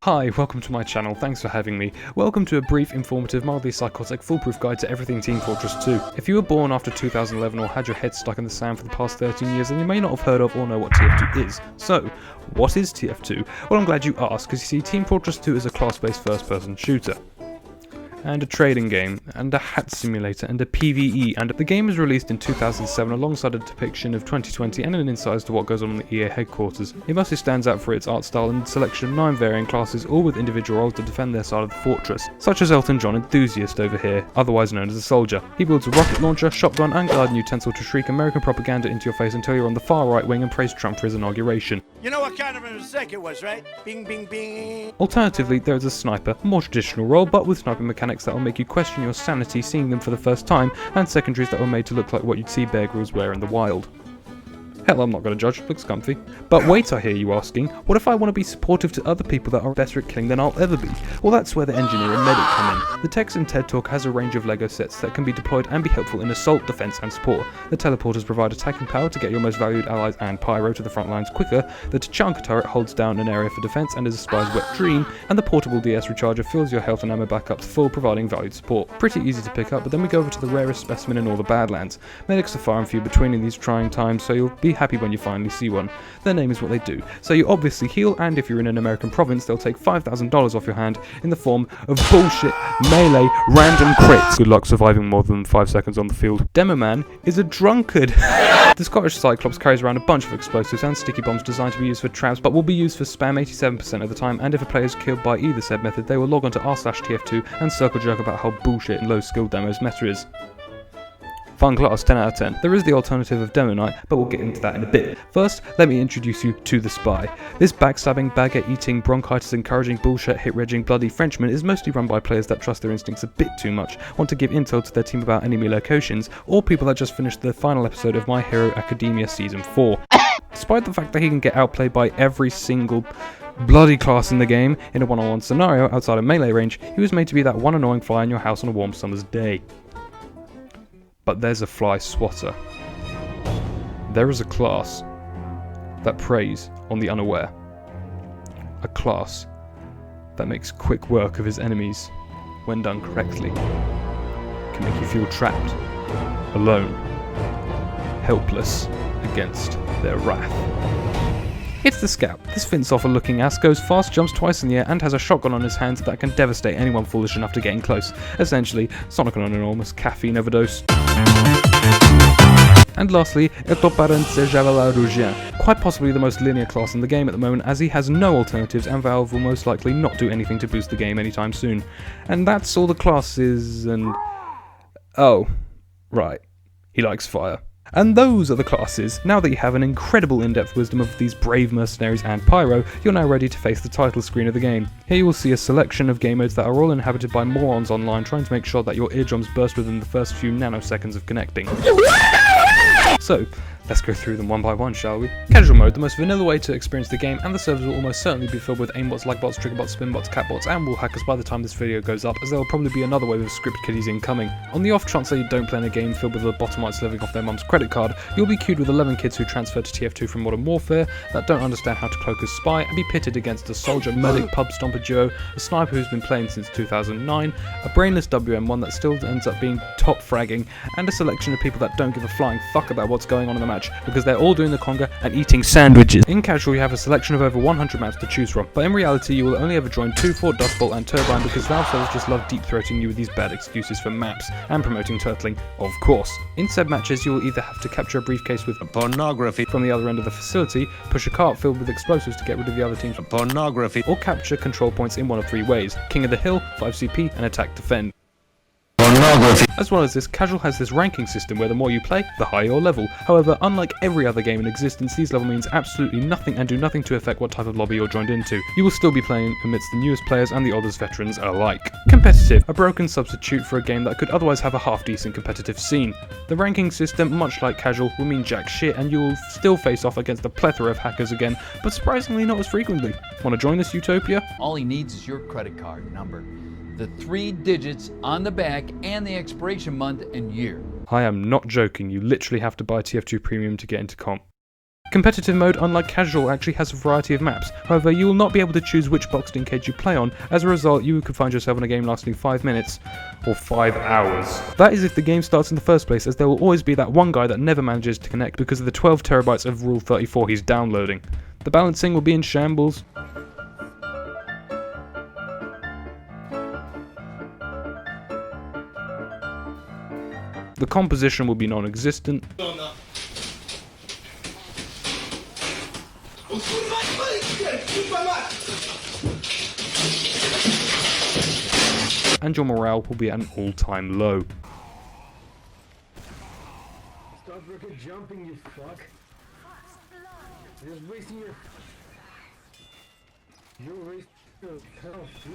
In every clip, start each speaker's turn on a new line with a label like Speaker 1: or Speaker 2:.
Speaker 1: Hi, welcome to my channel, thanks for having me. Welcome to a brief, informative, mildly psychotic, foolproof guide to everything Team Fortress 2. If you were born after 2011 or had your head stuck in the sand for the past 13 years, then you may not have heard of or know what TF2 is. So, what is TF2? Well, I'm glad you asked, because you see, Team Fortress 2 is a class-based first-person shooter. And a trading game, and a hat simulator, and a PvE, and the game was released in 2007 alongside a depiction of 2020 and an insight as to what goes on in the EA headquarters. It mostly stands out for its art style and selection of 9 varying classes, all with individual roles to defend their side of the fortress, such as Elton John Enthusiast over here, otherwise known as a soldier. He wields a rocket launcher, shotgun, and garden utensil to shriek American propaganda into your face until you're on the far right wing and praise Trump for his inauguration.
Speaker 2: You know what kind of a mistake it was, right? Bing, bing, bing.
Speaker 1: Alternatively, there is a sniper, a more traditional role, but with sniping mechanics that will make you question your sanity seeing them for the first time, and secondaries that were made to look like what you'd see Bear Grylls wear in the wild. Hell, I'm not going to judge, looks comfy. But wait, I hear you asking, what if I want to be supportive to other people that are better at killing than I'll ever be? Well, that's where the engineer and medic come in. The text in TED Talk has a range of LEGO sets that can be deployed and be helpful in assault, defense and support. The teleporters provide attacking power to get your most valued allies and pyro to the front lines quicker, the Tachanka turret holds down an area for defense and is a spy's wet dream, and the portable DS recharger fills your health and ammo back up to full, providing valued support. Pretty easy to pick up, but then we go over to the rarest specimen in all the Badlands. Medics are far and few between in these trying times, so you'll be happy when you finally see one. Their name is what they do. So you obviously heal, and if you're in an American province, they'll take $5,000 off your hand in the form of bullshit, melee, random crits. Good luck surviving more than 5 seconds on the field. Demo Man is a drunkard. The Scottish Cyclops carries around a bunch of explosives and sticky bombs designed to be used for traps, but will be used for spam 87% of the time, and if a player is killed by either said method, they will log on to r/TF2 and circle jerk about how bullshit and low skill demos meta is. Fun class, 10 out of 10. There is the alternative of Demo Night, but we'll get into that in a bit. First, let me introduce you to the Spy. This backstabbing, baguette-eating, bronchitis-encouraging, bullshit, hit-regging, bloody Frenchman is mostly run by players that trust their instincts a bit too much, want to give intel to their team about enemy locations, or people that just finished the final episode of My Hero Academia Season 4. Despite the fact that he can get outplayed by every single bloody class in the game in a one-on-one scenario outside of melee range, he was made to be that one annoying fly in your house on a warm summer's day. But there's a fly swatter. There is a class that preys on the unaware. A class that makes quick work of his enemies when done correctly. Can make you feel trapped, alone, helpless against their wrath. It's the Scout. This fence-offer looking ass goes fast, jumps twice in the air, and has a shotgun on his hands that can devastate anyone foolish enough to get in close. Essentially, Sonic on an enormous caffeine overdose. And lastly, Javelin Rougien, quite possibly the most linear class in the game at the moment, as he has no alternatives and Valve will most likely not do anything to boost the game anytime soon. And that's all the classes and... oh, right, he likes fire. And those are the classes. Now that you have an incredible in-depth wisdom of these brave mercenaries and pyro, you're now ready to face the title screen of the game. Here you will see a selection of game modes that are all inhabited by morons online trying to make sure that your eardrums burst within the first few nanoseconds of connecting. So, let's go through them one by one, shall we? Casual mode, the most vanilla way to experience the game, and the servers will almost certainly be filled with aimbots, lagbots, triggerbots, spinbots, catbots, and wall hackers by the time this video goes up, as there will probably be another wave of script kiddies incoming. On the off chance that you don't play in a game filled with lobotomites living off their mum's credit card, you'll be queued with 11 kids who transferred to TF2 from Modern Warfare that don't understand how to cloak as spy, and be pitted against a soldier, medic, pub stomper duo, a sniper who's been playing since 2009, a brainless WM1 that still ends up being top fragging, and a selection of people that don't give a flying fuck about what's going on in the match, because they're all doing the conga and eating sandwiches. In casual you have a selection of over 100 maps to choose from, but in reality you will only ever join 2, 4, Dust Bowl and Turbine because Valve servers just love deep-throating you with these bad excuses for maps, and promoting turtling, of course. In said matches you will either have to capture a briefcase with pornography from the other end of the facility, push a cart filled with explosives to get rid of the other team's pornography, or capture control points in one of 3 ways: King of the Hill, 5 CP, and Attack Defend. As well as this, Casual has this ranking system where the more you play, the higher your level. However, unlike every other game in existence, these level means absolutely nothing and do nothing to affect what type of lobby you're joined into. You will still be playing amidst the newest players and the oldest veterans alike. Competitive, a broken substitute for a game that could otherwise have a half-decent competitive scene. The ranking system, much like Casual, will mean jack shit and you will still face off against a plethora of hackers again, but surprisingly not as frequently. Want to join this utopia?
Speaker 3: All he needs is your credit card number, the 3 digits on the back, and the expiration month and year.
Speaker 1: I am not joking, you literally have to buy TF2 Premium to get into comp. Competitive mode, unlike casual, actually has a variety of maps. However, you will not be able to choose which boxed-in cage you play on. As a result, you could find yourself in a game lasting 5 minutes or 5 hours. That is if the game starts in the first place, as there will always be that one guy that never manages to connect because of the 12 terabytes of Rule 34 he's downloading. The balancing will be in shambles. The composition will be non-existent. And your morale will be at an all-time low.
Speaker 4: Stop freaking jumping, you fuck. You're just wasting your... You're wasting your health, dude.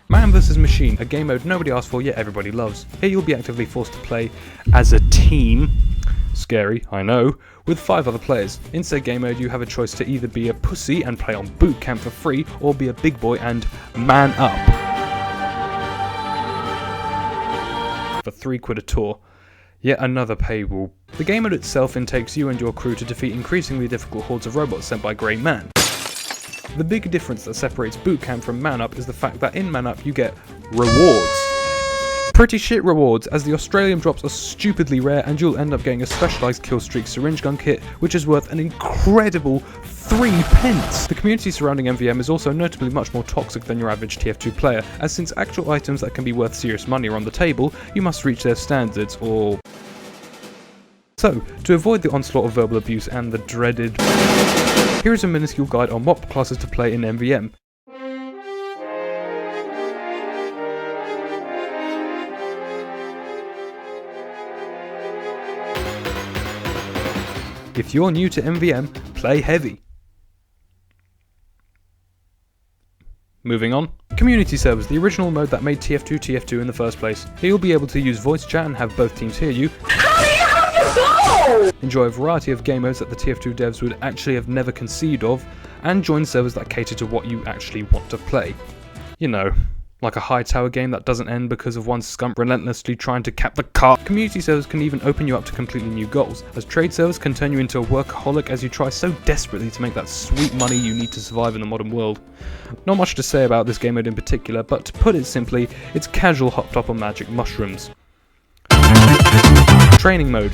Speaker 1: Man vs Machine, a game mode nobody asked for yet everybody loves. Here you'll be actively forced to play as a team, scary, I know, with 5 other players. In said game mode you have a choice to either be a pussy and play on boot camp for free, or be a big boy and man up for £3 a tour. Yet another paywall. The game mode itself intakes you and your crew to defeat increasingly difficult hordes of robots sent by Grey Man. The big difference that separates boot camp from man up is the fact that in man up you get rewards. Pretty shit rewards, as the Australian drops are stupidly rare and you'll end up getting a specialised kill streak syringe gun kit, which is worth an incredible 3 pence. The community surrounding MVM is also notably much more toxic than your average TF2 player, as since actual items that can be worth serious money are on the table, you must reach their standards or... So, to avoid the onslaught of verbal abuse and the dreaded... Here is a minuscule guide on what classes to play in MVM. If you're new to MVM, play heavy. Moving on. Community servers, the original mode that made TF2 TF2 in the first place. Here you'll be able to use voice chat and have both teams hear you. Enjoy a variety of game modes that the TF2 devs would actually have never conceived of, and join servers that cater to what you actually want to play. You know, like a high tower game that doesn't end because of one scump relentlessly trying to cap the car. Community servers can even open you up to completely new goals, as trade servers can turn you into a workaholic as you try so desperately to make that sweet money you need to survive in the modern world. Not much to say about this game mode in particular, but to put it simply, it's casual hopped up on magic mushrooms. Training mode.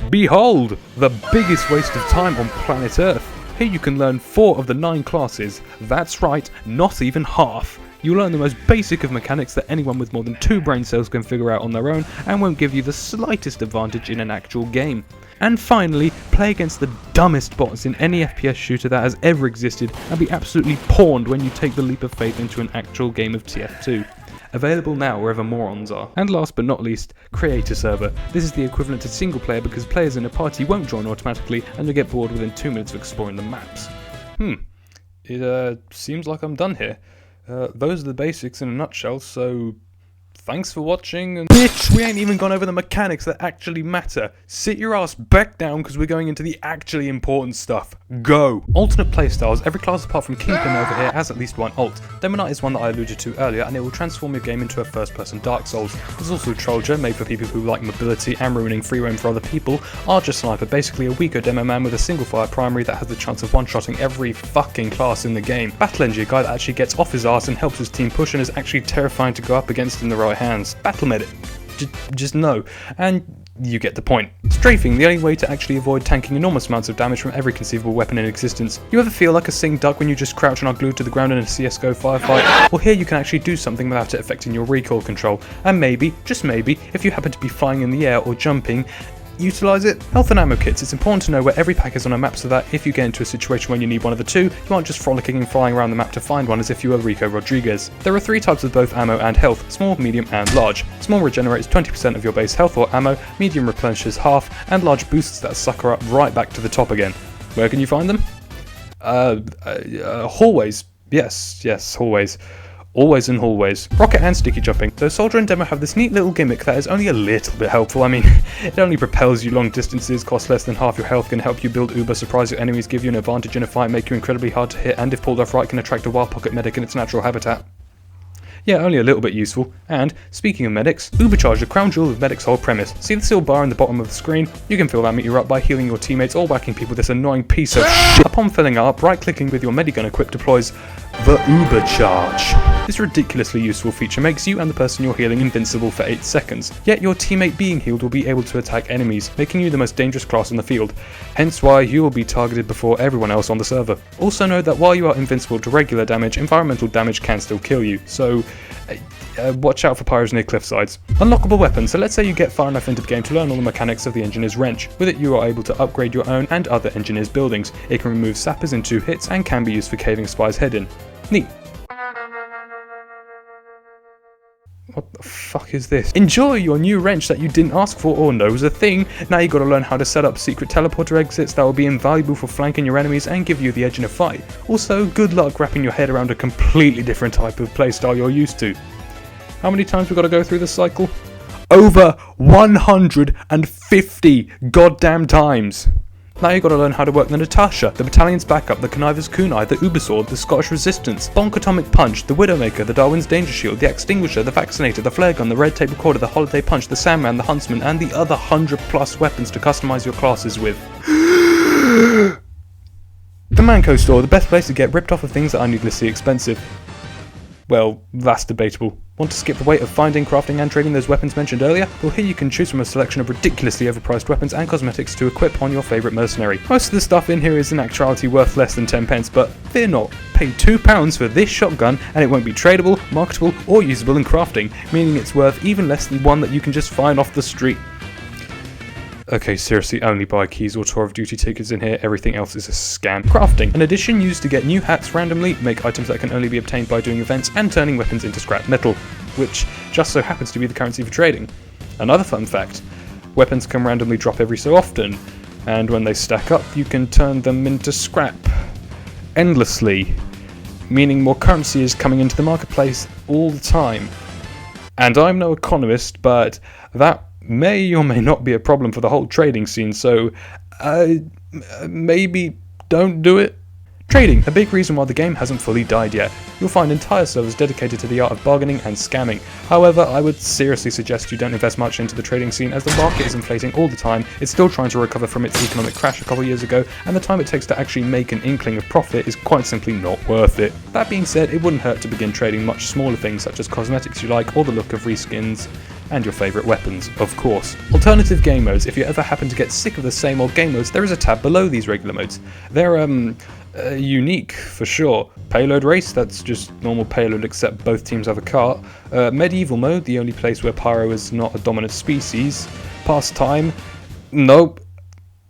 Speaker 1: Behold, the biggest waste of time on planet Earth. Here you can learn 4 of the 9 classes. That's right, not even half. You'll learn the most basic of mechanics that anyone with more than 2 brain cells can figure out on their own, and won't give you the slightest advantage in an actual game. And finally, play against the dumbest bots in any FPS shooter that has ever existed, and be absolutely pawned when you take the leap of faith into an actual game of TF2. Available now wherever morons are. And last but not least, create a server. This is the equivalent to single player because players in a party won't join automatically and you'll get bored within 2 minutes of exploring the maps. It seems like I'm done here. Those are the basics in a nutshell, so thanks for watching, and bitch, we ain't even gone over the mechanics that actually matter. Sit your ass back down because we're going into the actually important stuff. Go! Alternate playstyles. Every class apart from Kingpin over here has at least one ult. Demonite is one that I alluded to earlier, and it will transform your game into a first-person Dark Souls. There's also Trollger, made for people who like mobility and ruining free roam for other people. Archer Sniper, basically a weaker demo man with a single fire primary that has the chance of one-shotting every fucking class in the game. Battle Engineer, guy that actually gets off his ass and helps his team push and is actually terrifying to go up against in the right hands. Battle Medic. Just no. And you get the point. Strafing, the only way to actually avoid tanking enormous amounts of damage from every conceivable weapon in existence. You ever feel like a sing duck when you just crouch and are glued to the ground in a CSGO firefight? Well, here you can actually do something without it affecting your recoil control. And maybe, just maybe, if you happen to be flying in the air or jumping, utilise it. Health and ammo kits. It's important to know where every pack is on a map so that if you get into a situation when you need one of the two, you aren't just frolicking and flying around the map to find one as if you were Rico Rodriguez. There are 3 types of both ammo and health, small, medium and large. Small regenerates 20% of your base health or ammo, medium replenishes half, and large boosts that sucker up right back to the top again. Where can you find them? Hallways. Yes, hallways. Always in hallways. Rocket and sticky jumping. Though Soldier and Demo have this neat little gimmick that is only a little bit helpful. I mean, it only propels you long distances, costs less than half your health, can help you build uber, surprise your enemies, give you an advantage in a fight, make you incredibly hard to hit, and if pulled off right can attract a wild pocket medic in its natural habitat. Yeah, only a little bit useful. And, speaking of medics, UBERCHARGE, the crown jewel of medics' whole premise. See the silver bar in the bottom of the screen? You can fill that meter up by healing your teammates or whacking people with this annoying piece of shit. Upon filling it up, right-clicking with your medigun equipped deploys the UBERCHARGE. This ridiculously useful feature makes you and the person you're healing invincible for 8 seconds, yet your teammate being healed will be able to attack enemies, making you the most dangerous class on the field, hence why you will be targeted before everyone else on the server. Also know that while you are invincible to regular damage, environmental damage can still kill you, so watch out for pyros near cliff sides. Unlockable weapons. So let's say you get far enough into the game to learn all the mechanics of the engineer's wrench. With it you are able to upgrade your own and other engineers' buildings. It can remove sappers in 2 hits and can be used for caving a spy's head in. Neat. What the fuck is this? Enjoy your new wrench that you didn't ask for or know was a thing. Now you gotta learn how to set up secret teleporter exits that will be invaluable for flanking your enemies and give you the edge in a fight. Also, good luck wrapping your head around a completely different type of playstyle you're used to. How many times we gotta go through this cycle? Over 150 goddamn times! Now you gotta learn how to work the Natasha, the Battalion's Backup, the Conniver's Kunai, the Ubersword, the Scottish Resistance, Bonk Atomic Punch, the Widowmaker, the Darwin's Danger Shield, the Extinguisher, the Vaccinator, the Flare Gun, the Red Tape Recorder, the Holiday Punch, the Sandman, the Huntsman, and the other 100+ weapons to customize your classes with. The Manco store, the best place to get ripped off of things that are needlessly expensive. Well, that's debatable. Want to skip the wait of finding, crafting and trading those weapons mentioned earlier? Well, here you can choose from a selection of ridiculously overpriced weapons and cosmetics to equip on your favourite mercenary. Most of the stuff in here is in actuality worth less than 10 pence, but fear not. Pay £2 for this shotgun and it won't be tradable, marketable or usable in crafting, meaning it's worth even less than one that you can just find off the street. Okay, seriously, only buy keys or tour of duty tickets in here, everything else is a scam. Crafting, an addition used to get new hats randomly, make items that can only be obtained by doing events, and turning weapons into scrap metal, which just so happens to be the currency for trading. Another fun fact, weapons can randomly drop every so often, and when they stack up, you can turn them into scrap. Endlessly, meaning more currency is coming into the marketplace all the time. And I'm no economist, but that may or may not be a problem for the whole trading scene, so maybe don't do it. Trading, a big reason why the game hasn't fully died yet. You'll find entire servers dedicated to the art of bargaining and scamming. However, I would seriously suggest you don't invest much into the trading scene as the market is inflating all the time, it's still trying to recover from its economic crash a couple years ago, and the time it takes to actually make an inkling of profit is quite simply not worth it. That being said, it wouldn't hurt to begin trading much smaller things such as cosmetics you like or the look of reskins, and your favourite weapons, of course. Alternative game modes. If you ever happen to get sick of the same old game modes, there is a tab below these regular modes. They're unique for sure. Payload race, that's just normal payload except both teams have a cart. Medieval mode, the only place where pyro is not a dominant species. Pastime, nope.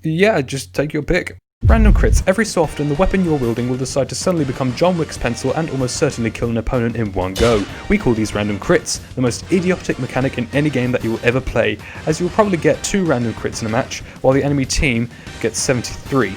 Speaker 1: Yeah, just take your pick. Random crits. Every so often, the weapon you're wielding will decide to suddenly become John Wick's pencil and almost certainly kill an opponent in one go. We call these random crits, the most idiotic mechanic in any game that you will ever play, as you will probably get 2 random crits in a match, while the enemy team gets 73.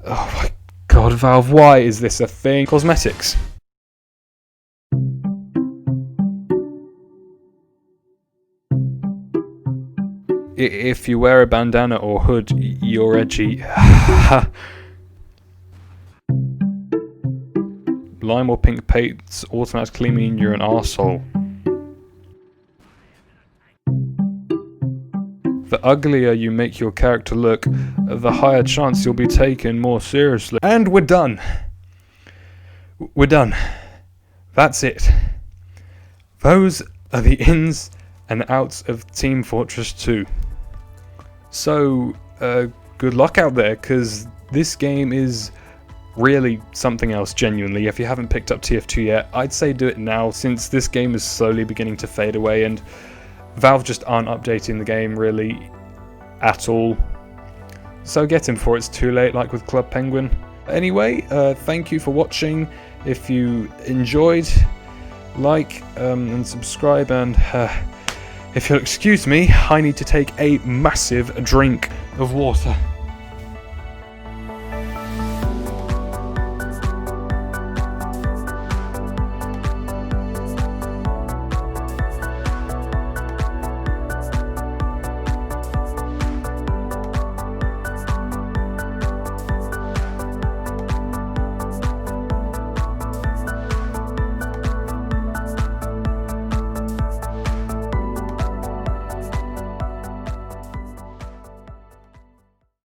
Speaker 1: Oh my god, Valve, why is this a thing? Cosmetics. If you wear a bandana or hood, you're edgy. Lime or pink paints automatically mean you're an arsehole. The uglier you make your character look, the higher chance you'll be taken more seriously. And we're done. We're done. That's it. Those are the ins and outs of Team Fortress 2. So, good luck out there, because this game is really something else, genuinely. If you haven't picked up TF2 yet, I'd say do it now, since this game is slowly beginning to fade away, and Valve just aren't updating the game, really, at all. So get in before it's too late, like with Club Penguin. Anyway, thank you for watching. If you enjoyed, like and subscribe, and if you'll excuse me, I need to take a massive drink of water.